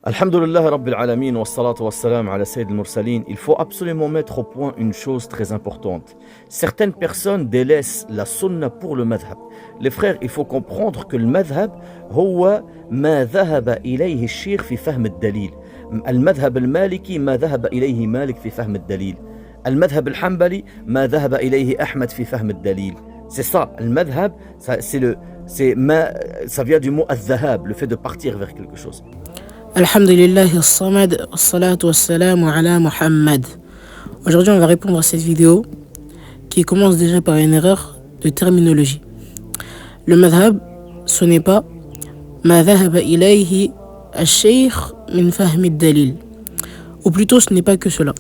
Alhamdulillah Rabbil Alamin wa salatu wa salam ala Sayyid al-Mursalin. Il faut absolument mettre au point une chose très importante. Certaines personnes délaissent la sunna pour le madhab. Les frères, il faut comprendre que le madhab هو ما ذهب إليه الشيخ في فهم الدليل. المذهب المالكي ما ذهب إليه مالك في فهم الدليل. المذهب الحنبلي ما ذهب إليه أحمد في فهم الدليل. C'est ça, le madhab, ça vient du mot al-dhahab, le fait de partir vers quelque chose. Alhamdulillah as-samad, as-salatu was-salamu ala Muhammad. Aujourd'hui, on va répondre à cette vidéo qui commence déjà par une erreur de terminologie. Le madhab, ce n'est pas ma dhahaba ilayhi al-shaykh min fahmi al-dalil. Ou plutôt, ce n'est pas que cela.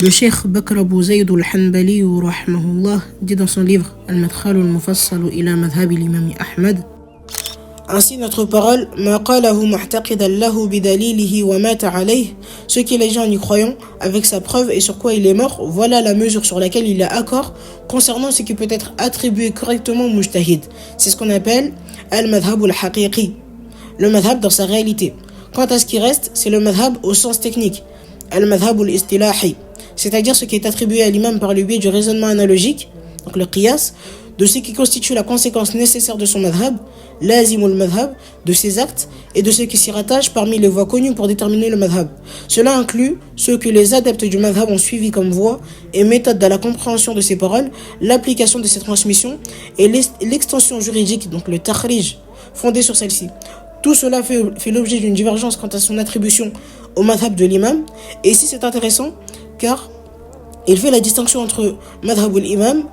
Le cheikh Bakr Abu Zayd al-Hanbali rahimahullah dit dans son livre Al-Madkhal al-Mufassal ila madhhab l'imam Ahmad: ainsi notre parole ma qalahu mu'taqidan lahu bidalilihi wa mata alayh, ce qu'il a dit en y croyant avec sa preuve et sur quoi il est mort, voilà la mesure sur laquelle il a accord concernant ce qui peut être attribué correctement au mujtahid. C'est ce qu'on appelle al-madhhab al-haqiqi, le madhhab dans sa réalité. Quant à ce qui reste, c'est le madhhab au sens technique, al-madhhab al-istilahi, c'est-à-dire ce qui est attribué à l'imam par le biais du raisonnement analogique, donc le qiyas, de ce qui constitue la conséquence nécessaire de son madhhab, lazimul madhhab, de ses actes et de ce qui s'y rattache parmi les voies connues pour déterminer le madhhab. Cela inclut ceux que les adeptes du madhhab ont suivi comme voie et méthode dans la compréhension de ces paroles, l'application de ces transmissions et l'extension juridique, donc le takhrij, fondé sur celle-ci. Tout cela fait l'objet d'une divergence quant à son attribution au madhhab de l'imam. Et ici c'est intéressant car il fait la distinction entre madhhab al-imam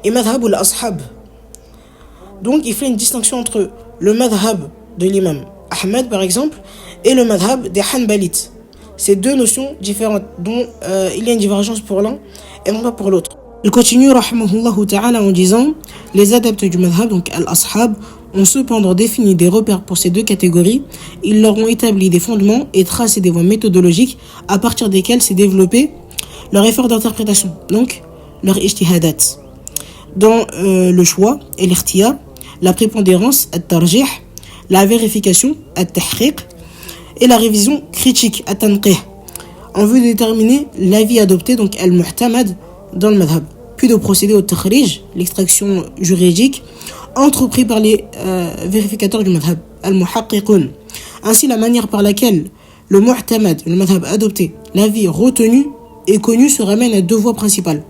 et madhhab al-ashab. Donc il fait une distinction entre le madhhab de l'imam Ahmed par exemple et le madhhab des Hanbalites. C'est deux notions différentes dont il y a une divergence pour l'un et non pas pour l'autre. Il continue rahimahullah ta'ala en disant: les adeptes du madhhab, donc al-ashab, ont cependant défini des repères pour ces deux catégories. Ils leur ont établi des fondements et tracé des voies méthodologiques à partir desquelles s'est développé leur effort d'interprétation, donc leur ijtihadat. Dans le choix et l'ikhtiyar, la prépondérance, at-tarjih, la vérification, at-tahqiq, et la révision critique, at-tanqih, en vue de déterminer l'avis adopté, donc al-muhtamad, dans le madhhab, puis de procéder au takhrij, l'extraction juridique, entrepris par les vérificateurs du madhhab, al-muhaqqiqun. Ainsi, la manière par laquelle le muhtamad, le madhhab adopté, l'avis retenu et connu se ramène à deux voies principales.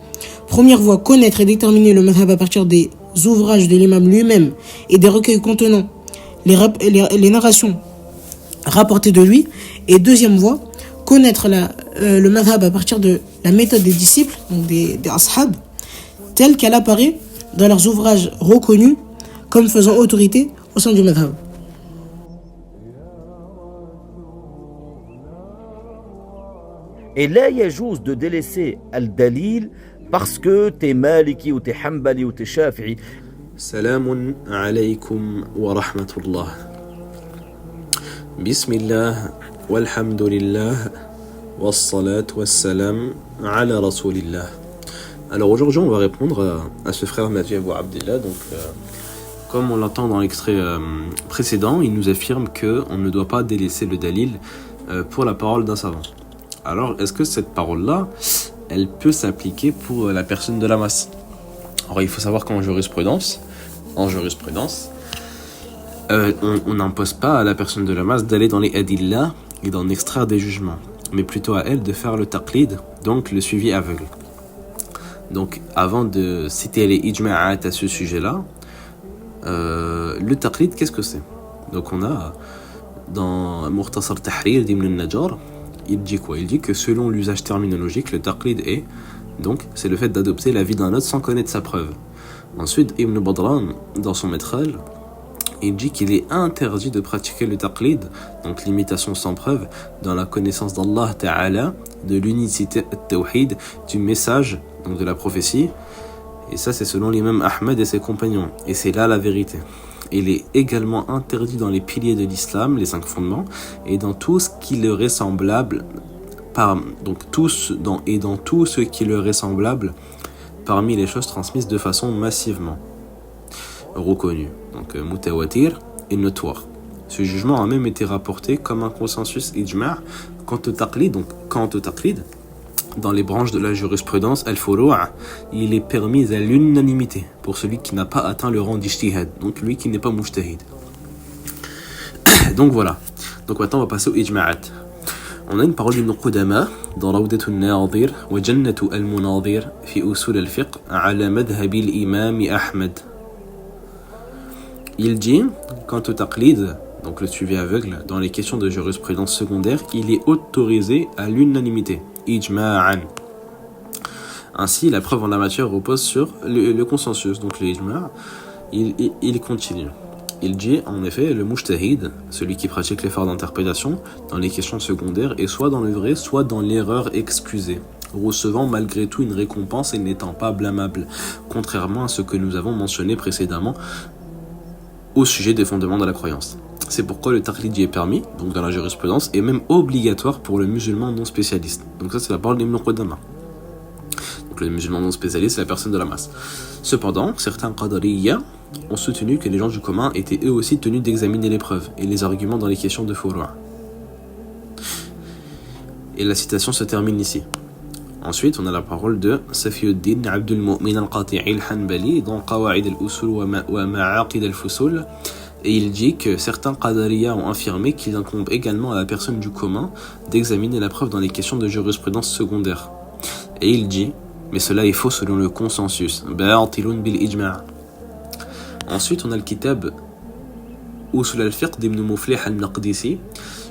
Première voie, connaître et déterminer le madhhab à partir des ouvrages de l'imam lui-même et des recueils contenant les narrations rapportées de lui. Et deuxième voie, connaître le madhhab à partir de la méthode des disciples, donc des ashab, telle qu'elle apparaît dans leurs ouvrages reconnus comme faisant autorité au sein du madhhab. Et là, il y a juste de délaisser al-dalil parce que t'es maliki ou t'es hanbali ou t'es shafi'i. Salamun alaykum wa rahmatullah. Bismillah, walhamdulillah, wassalat wassalam ala rasulillah. Alors aujourd'hui, on va répondre à ce frère Madi Abou Abdillah. Donc, comme on l'entend dans l'extrait précédent, il nous affirme qu'on ne doit pas délaisser le dalil pour la parole d'un savant. Alors, est-ce que cette parole-là, elle peut s'appliquer pour la personne de la masse? Alors, il faut savoir qu'en jurisprudence, on n'impose pas à la personne de la masse d'aller dans les adillah et d'en extraire des jugements, mais plutôt à elle de faire le taqlid, donc le suivi aveugle. Donc, avant de citer les ijma'at à ce sujet-là, le taqlid, qu'est-ce que c'est? Donc, on a dans Mukhtasar Tahrir d'Ibn al-Najjar, il dit quoi? Il dit que selon l'usage terminologique, le taqlid c'est le fait d'adopter l'avis d'un autre sans connaître sa preuve. Ensuite, Ibn Badran, dans son Medkhal, il dit qu'il est interdit de pratiquer le taqlid, donc l'imitation sans preuve, dans la connaissance d'Allah Ta'ala, de l'unicité at-tawhid, du message, donc de la prophétie. Et ça, c'est selon l'imam Ahmed et ses compagnons. Et c'est là la vérité. Il est également interdit dans les piliers de l'islam, les 5 fondements, et dans tout ce qui leur est semblable, dans tout ce qui leur est semblable parmi les choses transmises de façon massivement reconnue. Donc mutawatir et notoire. Ce jugement a même été rapporté comme un consensus ijma' quant au taqlid, dans les branches de la jurisprudence al-furu', il est permis à l'unanimité pour celui qui n'a pas atteint le rang d'ijtihad, donc lui qui n'est pas mujtahid. Donc voilà. Donc maintenant on va passer au ijma'at. On a une parole d'Ibn Qudama dans Rawdat al-Nadir wa Jannat al-Munadir fi usul al-fiqh ala madhhab al-imam Ahmad. Il dit, quant au taqlid, donc le suivi aveugle, dans les questions de jurisprudence secondaire, il est autorisé à l'unanimité, ijma'an. Ainsi, la preuve en la matière repose sur le consensus, donc le ijma'. Il continue. Il dit, en effet, le mujtahid, celui qui pratique l'effort d'interprétation, dans les questions secondaires, est soit dans le vrai, soit dans l'erreur excusée, recevant malgré tout une récompense et n'étant pas blâmable, contrairement à ce que nous avons mentionné précédemment au sujet des fondements de la croyance. C'est pourquoi le taqlid est permis, donc dans la jurisprudence, et même obligatoire pour le musulman non spécialiste. Donc ça c'est la parole d'Ibn Qudama. Donc le musulman non spécialiste, c'est la personne de la masse. Cependant, certains qadariyya ont soutenu que les gens du commun étaient eux aussi tenus d'examiner les preuves et les arguments dans les questions de furu'. Et la citation se termine ici. Ensuite, on a la parole de Safiuddin Abdul Mu'min al-Qati'i al-Hanbali dans Qawa'id al-Usul wa Ma'aqid al-Fusul. Et il dit que certains Qadariyya ont affirmé qu'il incombe également à la personne du commun d'examiner la preuve dans les questions de jurisprudence secondaire. Et il dit, mais cela est faux selon le consensus. Ba'atilun bil ijma'. Ensuite, on a le kitab Usul al-Fiqh d'Ibn Muflih al-Maqdisi.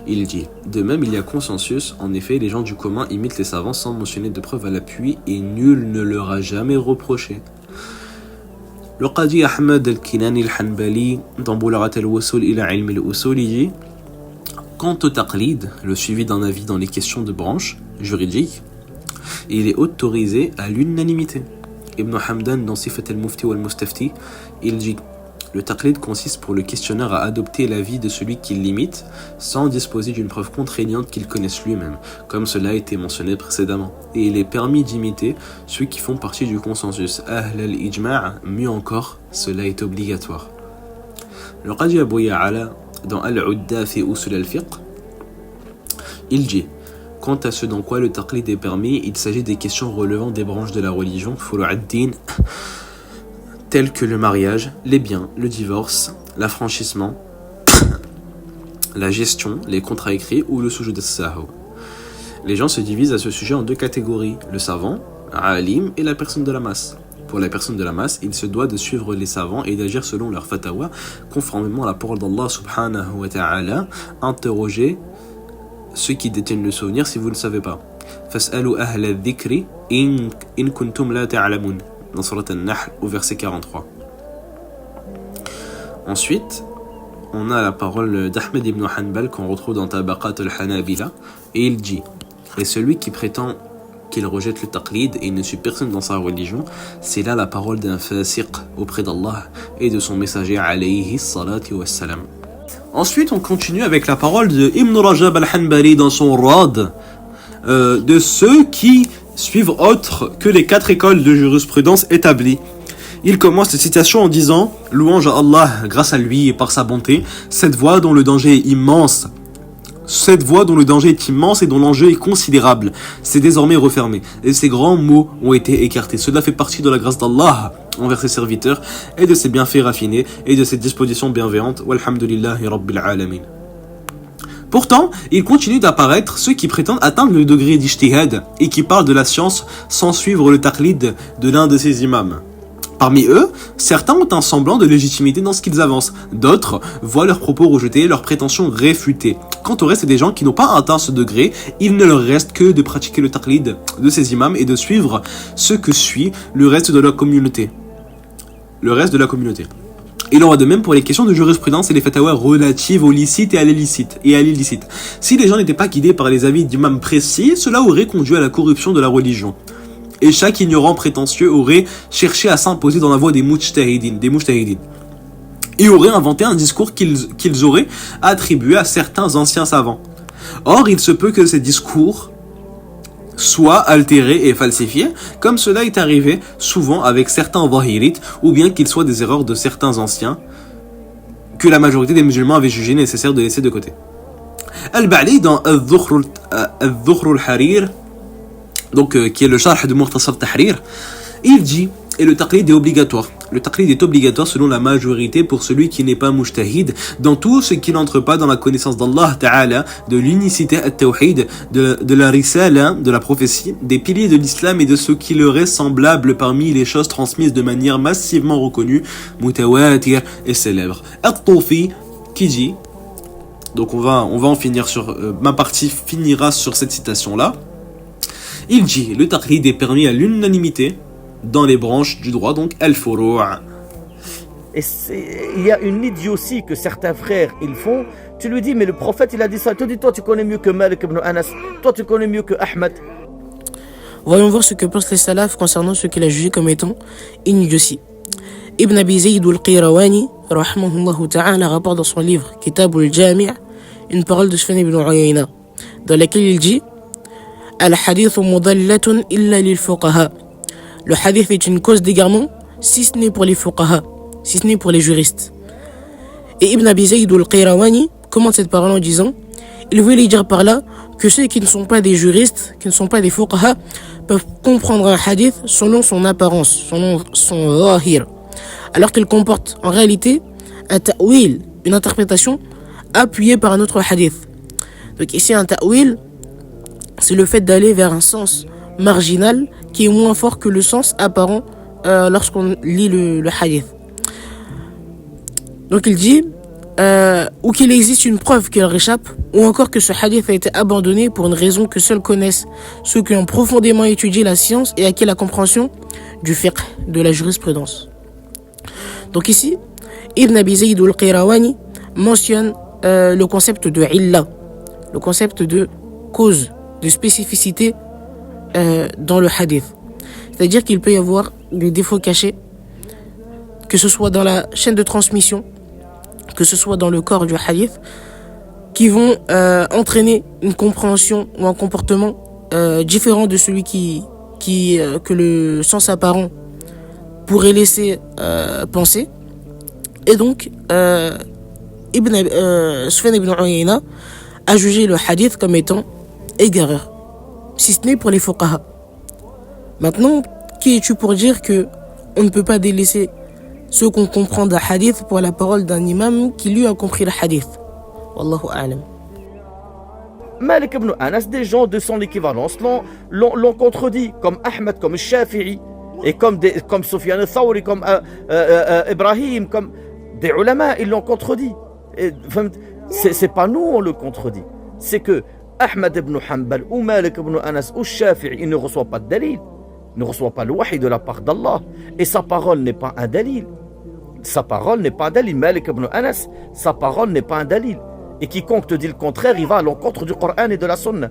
Il dit, de même il y a consensus, en effet les gens du commun imitent les savants sans mentionner de preuves à l'appui et nul ne leur a jamais reproché. Le Qadi Ahmad al-Kinani al-Hanbali dans Bularat al-Wusul ila ilm al-Usul dit, quant au taqlid, le suivi d'un avis dans les questions de branche juridiques, il est autorisé à l'unanimité. Ibn Hamdan dans Sifat al-Mufti wal-Mustafti, il dit, le taqlid consiste pour le questionnaire à adopter l'avis de celui qui l'imite sans disposer d'une preuve contraignante qu'il connaisse lui-même, comme cela a été mentionné précédemment. Et il est permis d'imiter ceux qui font partie du consensus. Ahl al-ijma', mieux encore, cela est obligatoire. Le Qadi Abu Ya'ala dans Al-Udda fi Usul al-Fiqh, il dit, quant à ce dans quoi le taqlid est permis, il s'agit des questions relevant des branches de la religion, furu'ad-din, tels que le mariage, les biens, le divorce, l'affranchissement, la gestion, les contrats écrits ou le sujud as-sahw. Les gens se divisent à ce sujet en deux catégories, le savant, alim, et la personne de la masse. Pour la personne de la masse, il se doit de suivre les savants et d'agir selon leur fatawa, conformément à la parole d'Allah subhanahu wa ta'ala. Interrogez ceux qui détiennent le souvenir si vous ne savez pas. Fas'alu ahla dhikri in kuntum la ta'lamun. Dans Surat An-Nahl au verset 43. Ensuite, on a la parole d'Ahmed ibn Hanbal qu'on retrouve dans Tabaqat al-Hanabila, et il dit, et celui qui prétend qu'il rejette le taqlid et ne suit personne dans sa religion, c'est là la parole d'un fasiq auprès d'Allah et de son messager alayhi salatu wassalam. Ensuite, on continue avec la parole de Ibn Rajab al-Hanbali dans son Rad, de ceux qui suivent autre que les 4 écoles de jurisprudence établies. Il commence cette citation en disant « Louange à Allah, grâce à lui et par sa bonté, cette voie dont le danger est immense. Cette voie dont le danger est immense et dont l'enjeu est considérable, c'est désormais refermé, et ces grands mots ont été écartés. Cela fait partie de la grâce d'Allah envers ses serviteurs, et de ses bienfaits raffinés, et de ses dispositions bienveillantes. Walhamdulillahi Rabbil Alamin. » Pourtant, il continue d'apparaître ceux qui prétendent atteindre le degré d'ijtihad et qui parlent de la science sans suivre le taqlid de l'un de ses imams. Parmi eux, certains ont un semblant de légitimité dans ce qu'ils avancent, d'autres voient leurs propos rejetés et leurs prétentions réfutées. Quant au reste des gens qui n'ont pas atteint ce degré, il ne leur reste que de pratiquer le taqlid de ces imams et de suivre ce que suit le reste de la communauté. Il en va de même pour les questions de jurisprudence et les fatwas relatives au licite et à l'illicite. Si les gens n'étaient pas guidés par les avis d'imams précis, cela aurait conduit à la corruption de la religion. Et chaque ignorant prétentieux aurait cherché à s'imposer dans la voie des mujtahidin. Et aurait inventé un discours qu'ils auraient attribué à certains anciens savants. Or, il se peut que ces discours soit altérés et falsifiés, comme cela est arrivé souvent avec certains wahirites, ou bien qu'ils soient des erreurs de certains anciens, que la majorité des musulmans avaient jugé nécessaire de laisser de côté. Al-Ba'li dans Al-Dhukhr al-Harir, donc qui est le Sharh de Mukhtasar Tahrir, il dit, et le taqlid est obligatoire. Le taqlid est obligatoire selon la majorité pour celui qui n'est pas mujtahid dans tout ce qui n'entre pas dans la connaissance d'Allah Ta'ala, de l'unicité at-tawhid, de la risala, de la prophétie, des piliers de l'islam et de ce qui leur est semblable parmi les choses transmises de manière massivement reconnue, mutawatir et célèbre. At-Tufi qui dit, donc on va en finir sur, ma partie finira sur cette citation-là. Il dit, le taqlid est permis à l'unanimité dans les branches du droit, donc al-furu'. Et il y a une idiotie que certains frères ils font. Tu lui dis mais le prophète il a dit ça. Il te dit toi tu connais mieux que Malik ibn Anas, toi tu connais mieux que Ahmed. Voyons voir ce que pensent les salafs concernant ce qu'il a jugé comme étant une idiotie. Ibn Abi Zayd al-Qirawani rahimahullah ta'ala rapporte dans son livre Kitab al-Jami' une parole de Sufyan ibn Uyayna dans laquelle il dit al-hadith mudallatun illa lil fuqaha. Le hadith est une cause d'égarement, si ce n'est pour les fuqaha, si ce n'est pour les juristes. Et Ibn Abi Zayd al-Qirawani commente cette parole en disant, il voulait dire par là que ceux qui ne sont pas des juristes, qui ne sont pas des fuqaha, peuvent comprendre un hadith selon son apparence, selon son zahir, alors qu'il comporte en réalité un ta'wil, une interprétation appuyée par un autre hadith. Donc ici un ta'wil, c'est le fait d'aller vers un sens marginal qui est moins fort que le sens apparent lorsqu'on lit le hadith. Donc il dit ou qu'il existe une preuve qui leur échappe, ou encore que ce hadith a été abandonné pour une raison que seuls connaissent ceux qui ont profondément étudié la science et acquis la compréhension du fiqh, de la jurisprudence. Donc ici, Ibn Abi Zayd al-Qirawani mentionne le concept de illa, le concept de cause, de spécificité dans le hadith. C'est-à-dire qu'il peut y avoir des défauts cachés, que ce soit dans la chaîne de transmission, que ce soit dans le corps du hadith, qui vont entraîner une compréhension ou un comportement différent de celui que le sens apparent pourrait laisser penser. Et donc, Sufyan ibn Uyayna a jugé le hadith comme étant égareur, si ce n'est pour les fuqaha. Maintenant, qui es-tu pour dire que on ne peut pas délaisser ce qu'on comprend d'un hadith pour la parole d'un imam qui lui a compris le hadith? Wallahu a'lam. Malik ibn Anas, des gens de son équivalence l'ont contredit, comme Ahmed, comme Shafi'i, et comme Sufyan al-Thawri, comme Ibrahim, comme des ulama, ils l'ont contredit. C'est pas nous on le contredit, c'est que Ahmed ibn Hanbal ou Malik ibn Anas ou Shafi'i, il ne reçoit pas de dalil, il ne reçoit pas le wahi de la part d'Allah, et sa parole n'est pas un dalil. Sa parole n'est pas un dalil. Malik ibn Anas, sa parole n'est pas un dalil. Et quiconque te dit le contraire, il va à l'encontre du Coran et de la Sunna.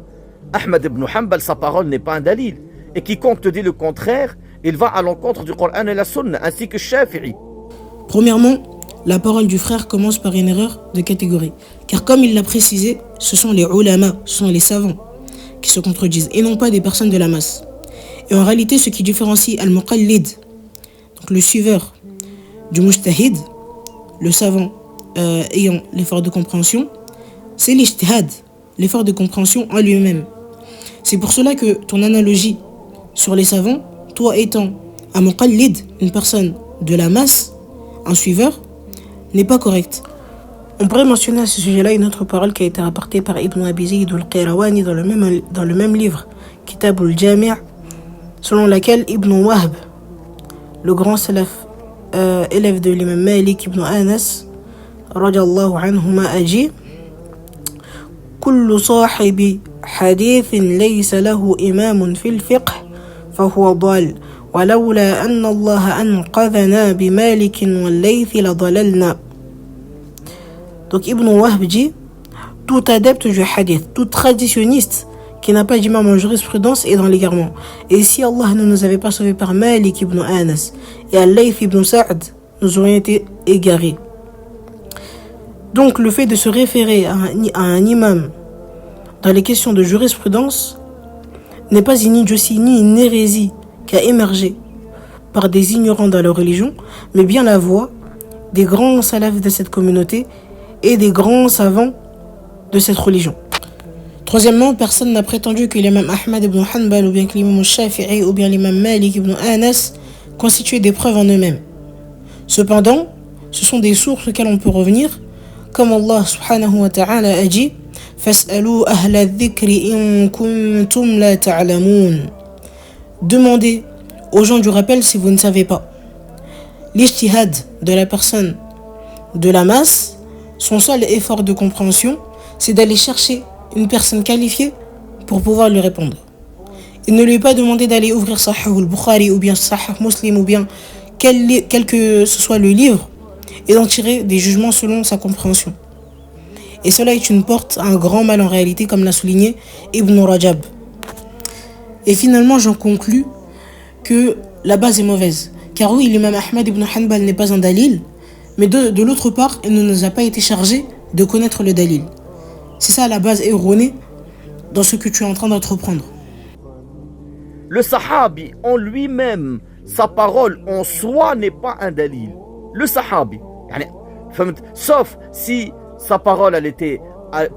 Ahmed ibn Hanbal, sa parole n'est pas un dalil. Et quiconque te dit le contraire, il va à l'encontre du Coran et de la Sunna, ainsi que Shafi'i. Premièrement, la parole du frère commence par une erreur de catégorie. Car comme il l'a précisé, ce sont les ulama, ce sont les savants qui se contredisent, et non pas des personnes de la masse. Et en réalité, ce qui différencie al-muqallid, donc le suiveur, du mujtahid, le savant ayant l'effort de compréhension, c'est l'ijtihad, l'effort de compréhension en lui-même. C'est pour cela que ton analogie sur les savants, toi étant un muqallid, une personne de la masse, un suiveur, n'est pas correcte. On pourrait mentionner à ce sujet-là une autre parole qui a été rapportée par Ibn Abi Zayd al-Qirawani dans le même livre, Kitab al-Jami', selon laquelle Ibn Wahb, le grand salaf, élève de l'imam Malik ibn Anas radiyallahu anhuma, a dit كل صاحب حديث ليس له إمام في الفقه فهو ضال ولولا أن الله أنقذنا بمالك والليث لضللنا. Donc Ibn Wahb dit, tout adepte du hadith, tout traditionniste qui n'a pas d'imam en jurisprudence est dans l'égarement. Et si Allah ne nous avait pas sauvés par Malik ibn Anas et Al-Layth ibn Sa'd, nous aurions été égarés. Donc le fait de se référer à un imam dans les questions de jurisprudence n'est pas une idiotie ni une hérésie qui a émergé par des ignorants dans leur religion, mais bien la voie des grands salafs de cette communauté et des grands savants de cette religion. Troisièmement, personne n'a prétendu que l'imam Ahmad ibn Hanbal ou bien que l'imam Shafi'i ou bien l'imam Malik ibn Anas constituaient des preuves en eux-mêmes. Cependant, ce sont des sources auxquelles on peut revenir, comme Allah subhanahu wa ta'ala a dit « Fas'alou ahla dhikri in kuntum la ta'lamoun » Demandez aux gens du rappel si vous ne savez pas. L'ijtihad de la personne de la masse, son seul effort de compréhension, c'est d'aller chercher une personne qualifiée pour pouvoir lui répondre. Il ne lui est pas demandé d'aller ouvrir Sahih al-Bukhari ou bien Sahih Muslim ou bien quel que ce soit le livre et d'en tirer des jugements selon sa compréhension. Et cela est une porte à un grand mal en réalité, comme l'a souligné Ibn Rajab. Et finalement, j'en conclus que la base est mauvaise. Car oui, l'imam Ahmad ibn Hanbal n'est pas un dalil, mais de l'autre part, il ne nous a pas été chargé de connaître le dalil. C'est ça la base erronée dans ce que tu es en train d'entreprendre. Le sahabi en lui-même, sa parole en soi n'est pas un dalil. Le sahabi, sauf si sa parole elle était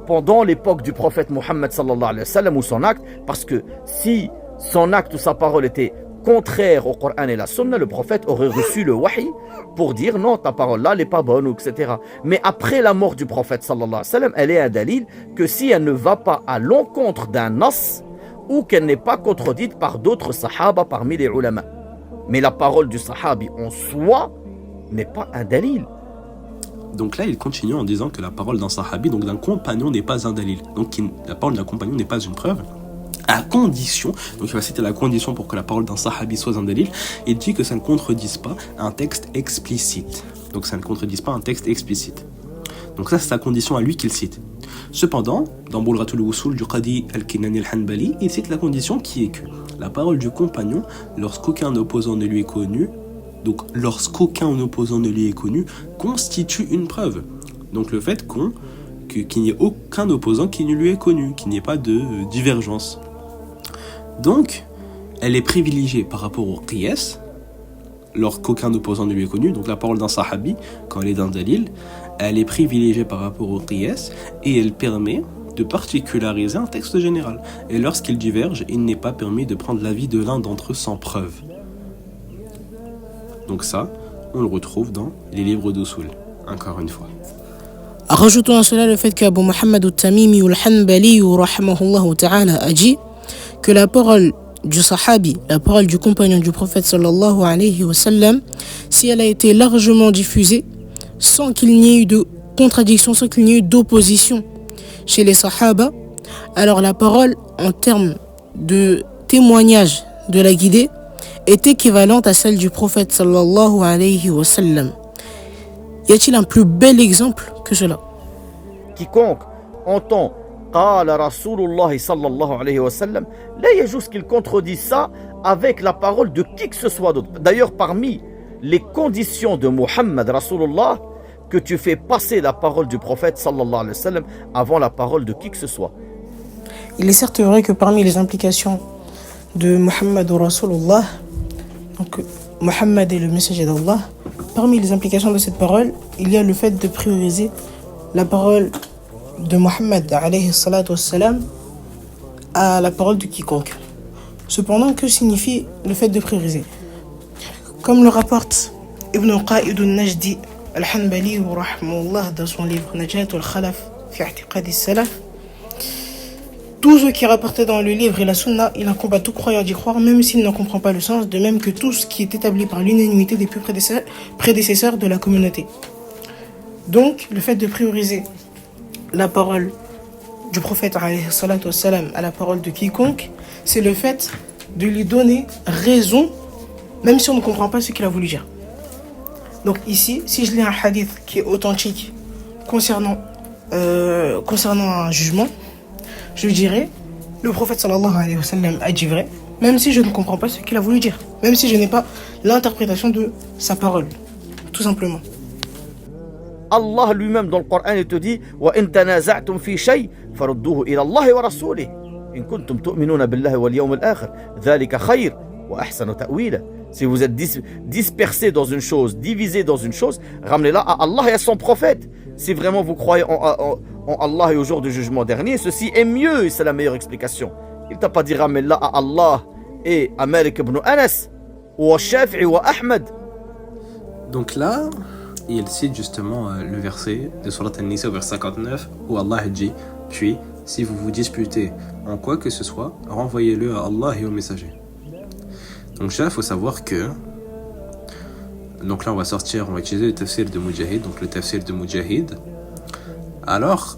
pendant l'époque du prophète Mohammed sallallahu alayhi wa sallam ou son acte, parce que si son acte ou sa parole était contraire au Coran et la Sunna, le prophète aurait reçu le wahi pour dire non, ta parole là, elle n'est pas bonne, etc. Mais après la mort du prophète sallallahu alayhi wa sallam, elle est un dalil que si elle ne va pas à l'encontre d'un nas ou qu'elle n'est pas contredite par d'autres sahaba parmi les ulama. Mais la parole du sahabi en soi n'est pas un dalil. Donc là, il continue en disant que la parole d'un sahabi, donc d'un compagnon, n'est pas un dalil. Donc la parole d'un compagnon n'est pas une preuve. À condition, donc il va citer la condition pour que la parole d'un sahabi soit un dalil, il dit que ça ne contredise pas un texte explicite. Donc ça ne contredise pas un texte explicite. Donc ça, c'est sa condition à lui qu'il cite. Cependant, dans Bulghatul Wusul du Qadi al-Kinani al-Hanbali, il cite la condition qui est que la parole du compagnon, lorsqu'aucun opposant ne lui est connu, constitue une preuve. Donc le fait qu'il n'y ait aucun opposant qui ne lui est connu, qu'il n'y ait pas de divergence. Donc, elle est privilégiée par rapport au qiyas, lorsqu'aucun opposant ne lui est connu. Donc la parole d'un sahabi, quand elle est d'un dalil, elle est privilégiée par rapport au qiyas et elle permet de particulariser un texte général. Et lorsqu'il diverge, il n'est pas permis de prendre l'avis de l'un d'entre eux sans preuve. Donc ça, on le retrouve dans les livres d'Usul, encore une fois. Rajoutons à cela le fait qu'Abu Muhammad al-Tamimi ou al-Hanbali rahimahullah ta'ala a dit que la parole du sahabi, la parole du compagnon du prophète sallallahu alayhi wa sallam, si elle a été largement diffusée sans qu'il n'y ait eu de contradiction, sans qu'il n'y ait eu d'opposition chez les sahaba, alors la parole en termes de témoignage de la guidée est équivalente à celle du prophète sallallahu alayhi wa sallam. Y a-t-il un plus bel exemple que cela? Quiconque entend Qala Rasulullah sallallahu alayhi wa sallam, là il y a juste qu'il contredit ça avec la parole de qui que ce soit d'autre. D'ailleurs, parmi les conditions de Muhammad Rasulullah, que tu fais passer la parole du prophète sallallahu alayhi wa sallam avant la parole de qui que ce soit. Il est certes vrai que parmi les implications de Muhammad Rasulullah, donc Muhammad est le messager d'Allah, parmi les implications de cette parole, il y a le fait de prioriser la parole de Muhammad alayhi salatu wassalam à la parole de quiconque. Cependant, que signifie le fait de prioriser? Comme le rapporte Ibn Qa'id al-Najdi al-Hanbali rahimahullah dans son livre Najat al-Khalaf fi i'tiqad as-salaf, tout ce qui est rapporté dans le livre et la sunna, il incombe à tout croyant d'y croire, même s'il n'en comprend pas le sens, de même que tout ce qui est établi par l'unanimité des plus prédécesseurs de la communauté. Donc, le fait de prioriser la parole du prophète alayhi salatu wassalam à la parole de quiconque, c'est le fait de lui donner raison, même si on ne comprend pas ce qu'il a voulu dire. Donc ici, si je lis un hadith qui est authentique concernant un jugement, je dirais, le prophète sallallahu alayhi wa sallam a dit vrai, même si je ne comprends pas ce qu'il a voulu dire, même si je n'ai pas l'interprétation de sa parole, tout simplement. Allah lui-même dans le Coran il te dit wa in tanaza'tum fi shay farudduhu ila Allah wa rasulih in kuntum tu'minuna billahi wal yawmil akhir dhalika khayr wa ahsanu ta'wila. Si vous êtes dispersés dans une chose, divisés dans une chose, ramenez-la à Allah et à son prophète. Si vraiment vous croyez en Allah et au jour du jugement dernier, ceci est mieux et c'est la meilleure explication. Il t'a pas dit ramène-la à Allah et à Malik ibn Anas ou à Shafi'i ou à Ahmed. Donc là, il cite justement le verset de Surat An-Nisa au verset 59 où Allah dit « Puis, si vous vous disputez en quoi que ce soit, renvoyez-le à Allah et au messager. » Donc là, il faut savoir que... Donc là, on va utiliser le tafsir de Mujahid, donc le tafsir de Mujahid. Alors,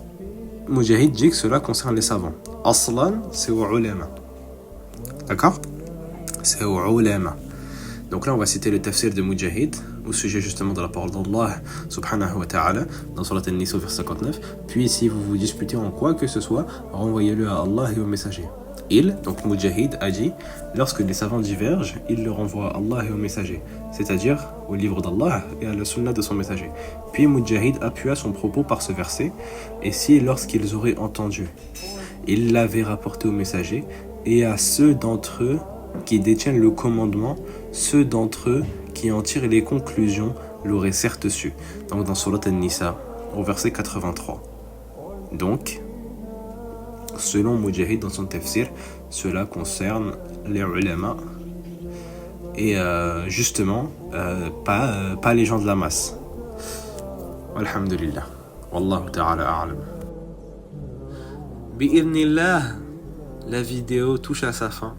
Mujahid dit que cela concerne les savants. Aslan, c'est aux ulama. D'accord? C'est aux ulama. Donc là, on va citer le tafsir de Mujahid au sujet justement de la parole d'Allah subhanahu wa ta'ala dans Surat An-Nisa verset 59. Puis si vous vous disputez en quoi que ce soit, renvoyez-le à Allah et au messager. Donc Mujahid a dit, lorsque les savants divergent, il le renvoie à Allah et au messager, c'est-à-dire au livre d'Allah et à la sunna de son messager. Puis Mujahid appuya son propos par ce verset, et si lorsqu'ils auraient entendu, ils l'avaient rapporté au messager, et à ceux d'entre eux qui détiennent le commandement, ceux d'entre eux qui en tirent les conclusions l'auraient certes su. Donc dans Surat An-Nisa, au verset 83. Donc, selon Mujahid dans son tafsir, cela concerne les ulama et justement pas les gens de la masse. Alhamdulillah. Wallahu ta'ala a'lam. Bi'idhnillah, la vidéo touche à sa fin.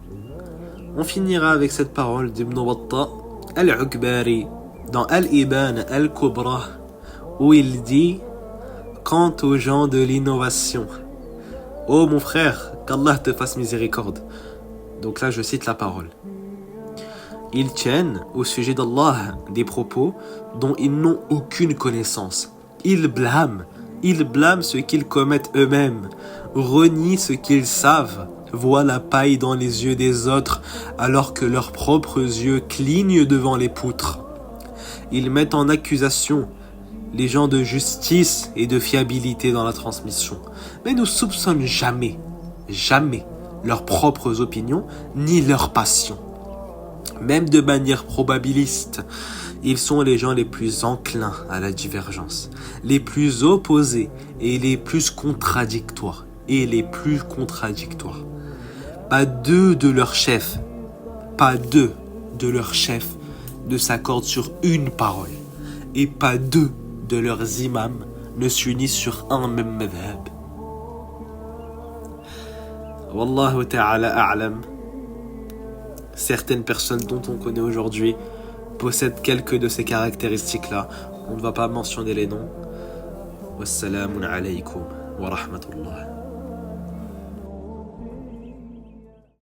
On finira avec cette parole d'Ibn Battah al-Ukbari dans Al-Iban al-Kubra où il dit: quant aux gens de l'innovation, ô mon frère, qu'Allah te fasse miséricorde. Donc là je cite la parole. Ils tiennent au sujet d'Allah des propos dont ils n'ont aucune connaissance. Ils blâment ce qu'ils commettent eux-mêmes, renient ce qu'ils savent, voient la paille dans les yeux des autres alors que leurs propres yeux clignent devant les poutres. Ils mettent en accusation les gens de justice et de fiabilité dans la transmission, mais ne soupçonnent jamais leurs propres opinions ni leurs passions. Même de manière probabiliste, ils sont les gens les plus enclins à la divergence, les plus opposés et les plus contradictoires. Pas deux de leurs chefs ne s'accordent sur une parole, et pas deux de leurs imams ne s'unissent sur un même madhab. Wallahu ta'ala a'lam. Certaines personnes dont on connaît aujourd'hui possèdent quelques de ces caractéristiques-là. On ne va pas mentionner les noms. Wassalamun alaykum wa rahmatullah.